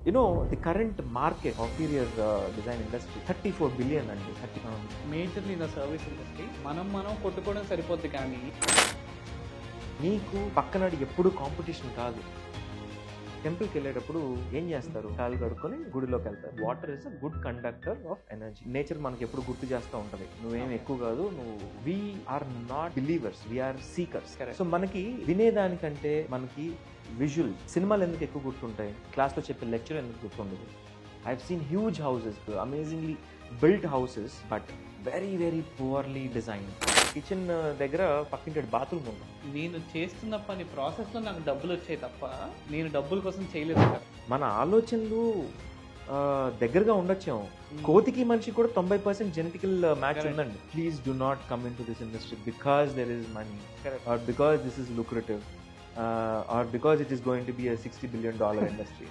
You know, the current market of interior design industry, 34 billion అండి. 30 majorly in the service industry మనం కొట్టుకోవడం సరిపోద్ది కానీ నీకు పక్కన ఎప్పుడు కాంపిటీషన్ కాదు. టెంపుల్కి వెళ్ళేటప్పుడు ఏం చేస్తారు? కాలు కడుక్కొని గుడిలోకి వెళ్తారు. Water is a good conductor of energy. Nature మనకి ఎప్పుడు గుర్తు చేస్తూ ఉంటది, నువ్వేం ఎక్కువ కాదు, నువ్వు we are not believers, we are seekers. So మనకి వినేదానికంటే మనకి విజువల్ సినిమాలు ఎందుకు ఎక్కువ గుర్తుంటాయి, క్లాస్లో చెప్పే లెక్చర్ ఎందుకు గుర్తుండదు? I have seen huge houses, amazingly built houses, but very very poorly design. Kitchen దగ్గర పక్కింటి బాత్రూమ్ ఉంది. నేను చేస్తున్న పని ప్రాసెస్లో నాకు డబ్బులు వచ్చాయి తప్ప నేను డబ్బుల కోసం చేయలేదు. మన ఆలోచనలు దగ్గరగా ఉండొచ్చాము. కోతికి మనిషి కూడా 90% జెనెటికల్ మ్యాచ్ ఉందండి. Please do not come into this industry because there is money, or because this is lucrative, or because it is going to be a $60 billion industry.